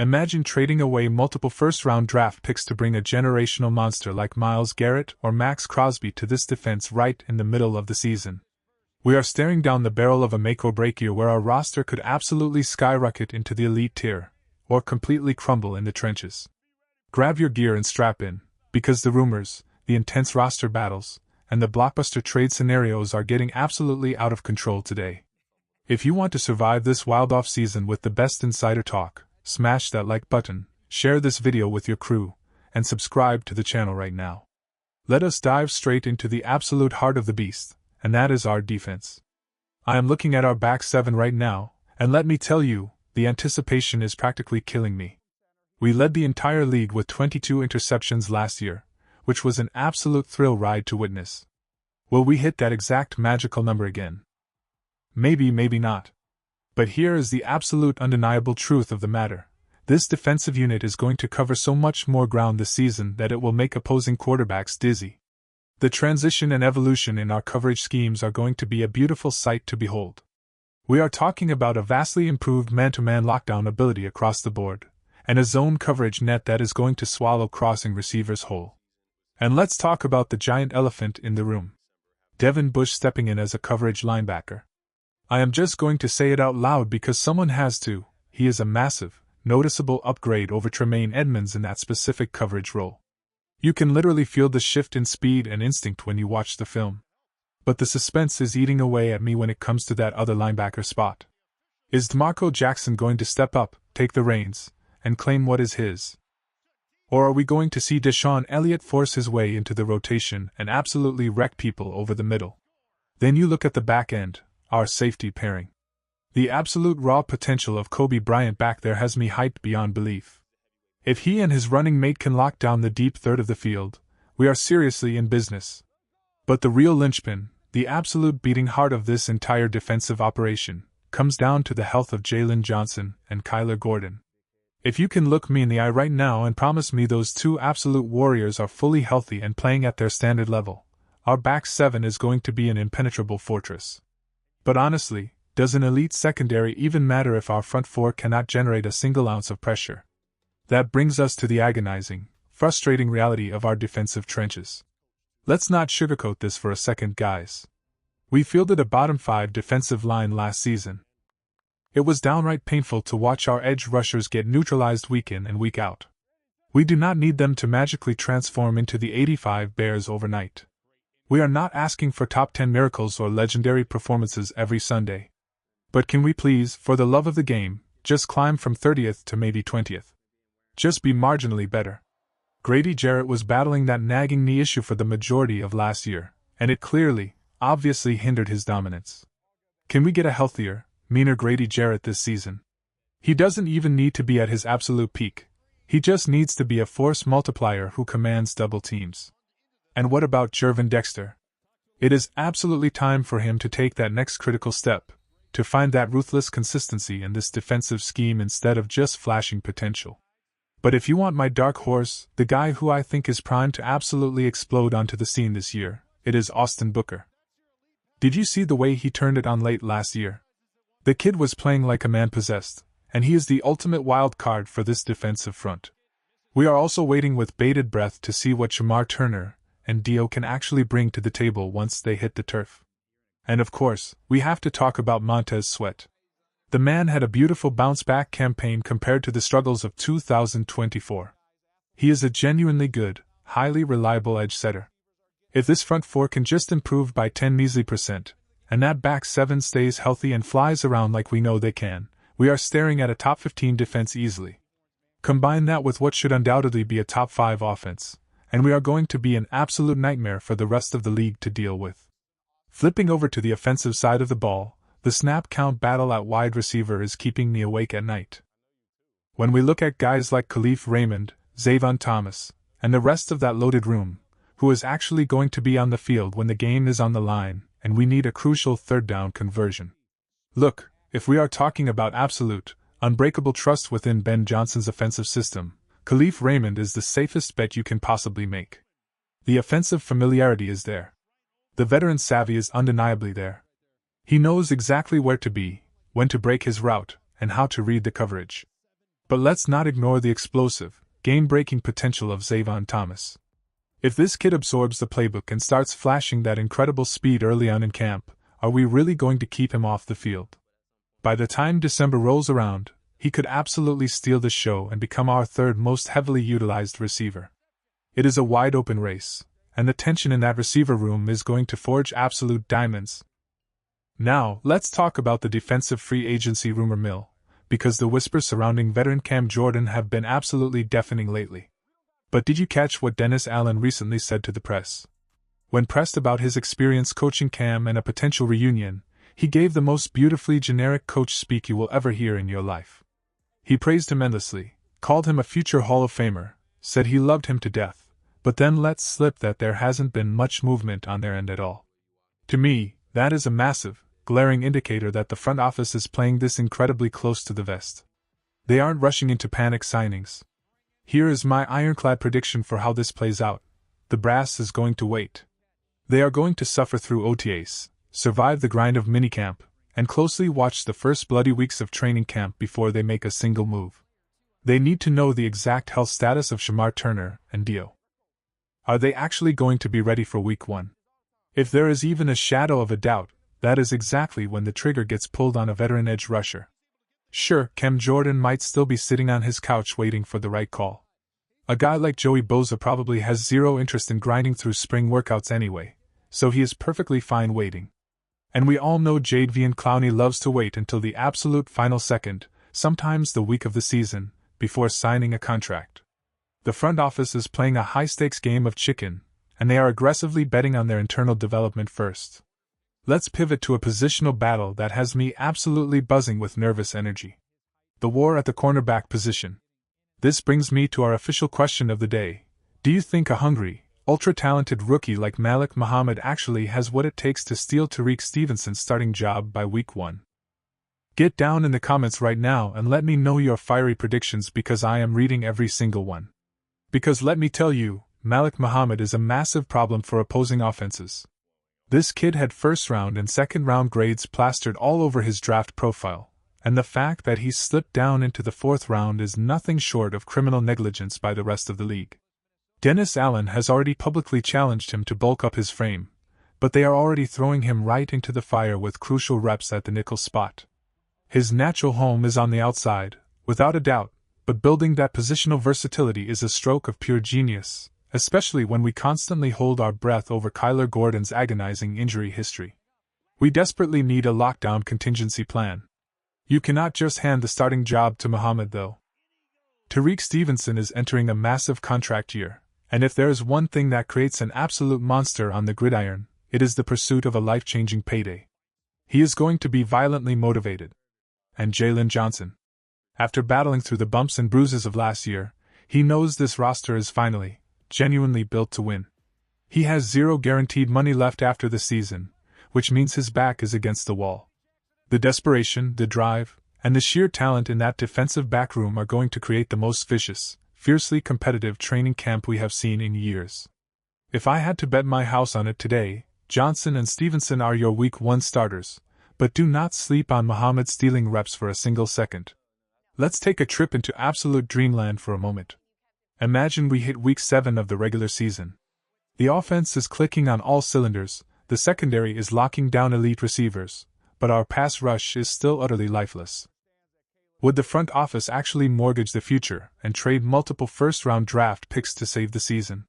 Imagine trading away multiple first-round draft picks to bring a generational monster like Myles Garrett or Max Crosby to this defense right in the middle of the season. We are staring down the barrel of a make-or-break year where our roster could absolutely skyrocket into the elite tier, or completely crumble in the trenches. Grab your gear and strap in, because the rumors, the intense roster battles, and the blockbuster trade scenarios are getting absolutely out of control today. If you want to survive this wild off-season with the best insider talk, smash that like button, share this video with your crew, and subscribe to the channel right now. Let us dive straight into the absolute heart of the beast, and that is our defense. I am looking at our back seven right now, and let me tell you, the anticipation is practically killing me. We led the entire league with 22 interceptions last year, which was an absolute thrill ride to witness. Will we hit that exact magical number again? Maybe, maybe not. But here is the absolute undeniable truth of the matter. This defensive unit is going to cover so much more ground this season that it will make opposing quarterbacks dizzy. The transition and evolution in our coverage schemes are going to be a beautiful sight to behold. We are talking about a vastly improved man-to-man lockdown ability across the board, and a zone coverage net that is going to swallow crossing receivers whole. And let's talk about the giant elephant in the room. Devin Bush stepping in as a coverage linebacker. I am just going to say it out loud because someone has to. He is a massive, noticeable upgrade over Tremaine Edmonds in that specific coverage role. You can literally feel the shift in speed and instinct when you watch the film. But the suspense is eating away at me when it comes to that other linebacker spot. Is DeMarco Jackson going to step up, take the reins, and claim what is his? Or are we going to see Deshaun Elliott force his way into the rotation and absolutely wreck people over the middle? Then you look at the back end, our safety pairing. The absolute raw potential of Kobe Bryant back there has me hyped beyond belief. If he and his running mate can lock down the deep third of the field, we are seriously in business. But the real linchpin, the absolute beating heart of this entire defensive operation, comes down to the health of Jalen Johnson and Kyler Gordon. If you can look me in the eye right now and promise me those two absolute warriors are fully healthy and playing at their standard level, our back seven is going to be an impenetrable fortress. But honestly, does an elite secondary even matter if our front four cannot generate a single ounce of pressure? That brings us to the agonizing, frustrating reality of our defensive trenches. Let's not sugarcoat this for a second, guys. We fielded a bottom five defensive line last season. It was downright painful to watch our edge rushers get neutralized week in and week out. We do not need them to magically transform into the 85 Bears overnight. We are not asking for top 10 miracles or legendary performances every Sunday. But can we please, for the love of the game, just climb from 30th to maybe 20th? Just be marginally better. Grady Jarrett was battling that nagging knee issue for the majority of last year, and it clearly, obviously hindered his dominance. Can we get a healthier, meaner Grady Jarrett this season? He doesn't even need to be at his absolute peak. He just needs to be a force multiplier who commands double teams. And what about Jervin Dexter? It is absolutely time for him to take that next critical step, to find that ruthless consistency in this defensive scheme instead of just flashing potential. But if you want my dark horse, the guy who I think is primed to absolutely explode onto the scene this year, it is Austin Booker. Did you see the way he turned it on late last year? The kid was playing like a man possessed, and he is the ultimate wild card for this defensive front. We are also waiting with bated breath to see what Jamar Turner and Dio can actually bring to the table once they hit the turf. And of course, we have to talk about Montez Sweat. The man had a beautiful bounce-back campaign compared to the struggles of 2024. He is a genuinely good, highly reliable edge setter. If this front four can just improve by 10 measly %, and that back seven stays healthy and flies around like we know they can, we are staring at a top 15 defense easily. Combine that with what should undoubtedly be a top 5 offense, and we are going to be an absolute nightmare for the rest of the league to deal with. Flipping over to the offensive side of the ball, the snap count battle at wide receiver is keeping me awake at night. When we look at guys like Khalif Raymond, Zavon Thomas, and the rest of that loaded room, who is actually going to be on the field when the game is on the line, and we need a crucial third down conversion. Look, if we are talking about absolute, unbreakable trust within Ben Johnson's offensive system, Khalif Raymond is the safest bet you can possibly make. The offensive familiarity is there. The veteran savvy is undeniably there. He knows exactly where to be, when to break his route, and how to read the coverage. But let's not ignore the explosive, game-breaking potential of Zayvon Thomas. If this kid absorbs the playbook and starts flashing that incredible speed early on in camp, are we really going to keep him off the field? By the time December rolls around, he could absolutely steal the show and become our third most heavily utilized receiver. It is a wide-open race, and the tension in that receiver room is going to forge absolute diamonds. Now, let's talk about the defensive free agency rumor mill, because the whispers surrounding veteran Cam Jordan have been absolutely deafening lately. But did you catch what Dennis Allen recently said to the press? When pressed about his experience coaching Cam and a potential reunion, he gave the most beautifully generic coach speak you will ever hear in your life. He praised him endlessly, called him a future Hall of Famer, said he loved him to death, but then let slip that there hasn't been much movement on their end at all. To me, that is a massive, glaring indicator that the front office is playing this incredibly close to the vest. They aren't rushing into panic signings. Here is my ironclad prediction for how this plays out. The brass is going to wait. They are going to suffer through OTAs, survive the grind of minicamp, and closely watch the first bloody weeks of training camp before they make a single move. They need to know the exact health status of Shamar Turner and Dio. Are they actually going to be ready for week 1? If there is even a shadow of a doubt, that is exactly when the trigger gets pulled on a veteran edge rusher. Sure, Cam Jordan might still be sitting on his couch waiting for the right call. A guy like Joey Bosa probably has zero interest in grinding through spring workouts anyway, so he is perfectly fine waiting. And we all know Jadeveon Clowney loves to wait until the absolute final second, sometimes the week of the season, before signing a contract. The front office is playing a high-stakes game of chicken, and they are aggressively betting on their internal development first. Let's pivot to a positional battle that has me absolutely buzzing with nervous energy. The war at the cornerback position. This brings me to our official question of the day. Do you think a hungry, ultra-talented rookie like Malik Muhammad actually has what it takes to steal Tyrique Stevenson's starting job by week 1? Get down in the comments right now and let me know your fiery predictions because I am reading every single one. Because let me tell you, Malik Muhammad is a massive problem for opposing offenses. This kid had first-round and second-round grades plastered all over his draft profile, and the fact that he slipped down into the 4th round is nothing short of criminal negligence by the rest of the league. Dennis Allen has already publicly challenged him to bulk up his frame, but they are already throwing him right into the fire with crucial reps at the nickel spot. His natural home is on the outside, without a doubt, but building that positional versatility is a stroke of pure genius, especially when we constantly hold our breath over Kyler Gordon's agonizing injury history. We desperately need a lockdown contingency plan. You cannot just hand the starting job to Muhammad though. Tyrique Stevenson is entering a massive contract year, and if there is one thing that creates an absolute monster on the gridiron, it is the pursuit of a life-changing payday. He is going to be violently motivated. And Jalen Johnson. After battling through the bumps and bruises of last year, he knows this roster is finally, genuinely built to win. He has zero guaranteed money left after the season, which means his back is against the wall. The desperation, the drive, and the sheer talent in that defensive backroom are going to create the most vicious, fiercely competitive training camp we have seen in years. If I had to bet my house on it today, Johnson and Stevenson are your week 1 starters, but do not sleep on Muhammad stealing reps for a single second. Let's take a trip into absolute dreamland for a moment. Imagine we hit week 7 of the regular season. The offense is clicking on all cylinders, the secondary is locking down elite receivers, but our pass rush is still utterly lifeless. Would the front office actually mortgage the future and trade multiple first-round draft picks to save the season?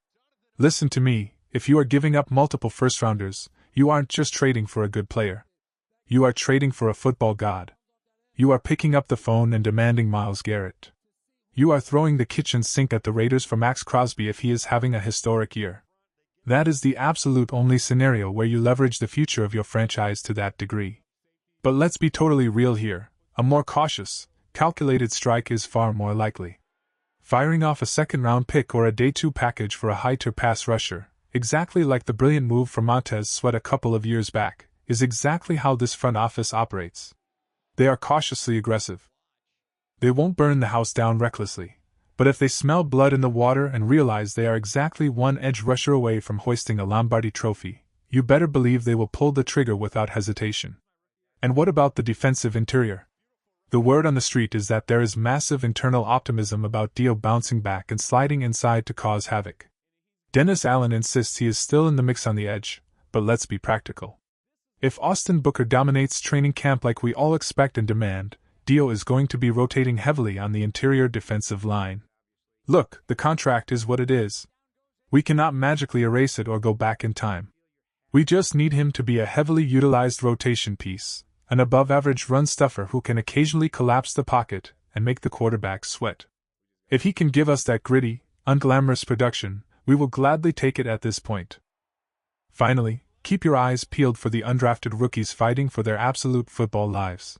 Listen to me, if you are giving up multiple first-rounders, you aren't just trading for a good player. You are trading for a football god. You are picking up the phone and demanding Myles Garrett. You are throwing the kitchen sink at the Raiders for Max Crosby if he is having a historic year. That is the absolute only scenario where you leverage the future of your franchise to that degree. But let's be totally real here, a more cautious, calculated strike is far more likely. Firing off a second-round pick or a day 2 package for a high-tier pass rusher, exactly like the brilliant move for Montez Sweat a couple of years back, is exactly how this front office operates. They are cautiously aggressive. They won't burn the house down recklessly, but if they smell blood in the water and realize they are exactly one edge rusher away from hoisting a Lombardi trophy, you better believe they will pull the trigger without hesitation. And what about the defensive interior? The word on the street is that there is massive internal optimism about Dio bouncing back and sliding inside to cause havoc. Dennis Allen insists he is still in the mix on the edge, but let's be practical. If Austin Booker dominates training camp like we all expect and demand, Dio is going to be rotating heavily on the interior defensive line. Look, the contract is what it is. We cannot magically erase it or go back in time. We just need him to be a heavily utilized rotation piece, an above-average run stuffer who can occasionally collapse the pocket and make the quarterback sweat. If he can give us that gritty, unglamorous production, we will gladly take it at this point. Finally, keep your eyes peeled for the undrafted rookies fighting for their absolute football lives.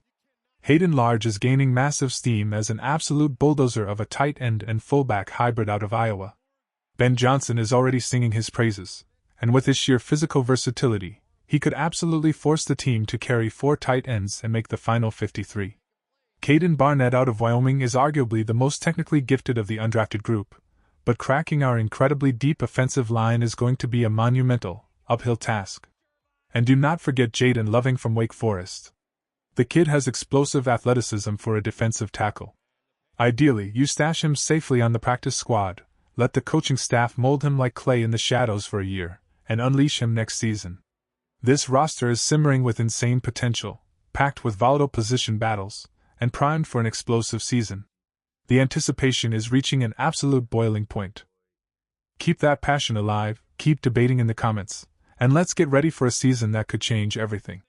Hayden Large is gaining massive steam as an absolute bulldozer of a tight end and fullback hybrid out of Iowa. Ben Johnson is already singing his praises, and with his sheer physical versatility, he could absolutely force the team to carry 4 tight ends and make the final 53. Caden Barnett out of Wyoming is arguably the most technically gifted of the undrafted group, but cracking our incredibly deep offensive line is going to be a monumental, uphill task. And do not forget Jaden Loving from Wake Forest. The kid has explosive athleticism for a defensive tackle. Ideally, you stash him safely on the practice squad, let the coaching staff mold him like clay in the shadows for a year, and unleash him next season. This roster is simmering with insane potential, packed with volatile position battles, and primed for an explosive season. The anticipation is reaching an absolute boiling point. Keep that passion alive, keep debating in the comments, and let's get ready for a season that could change everything.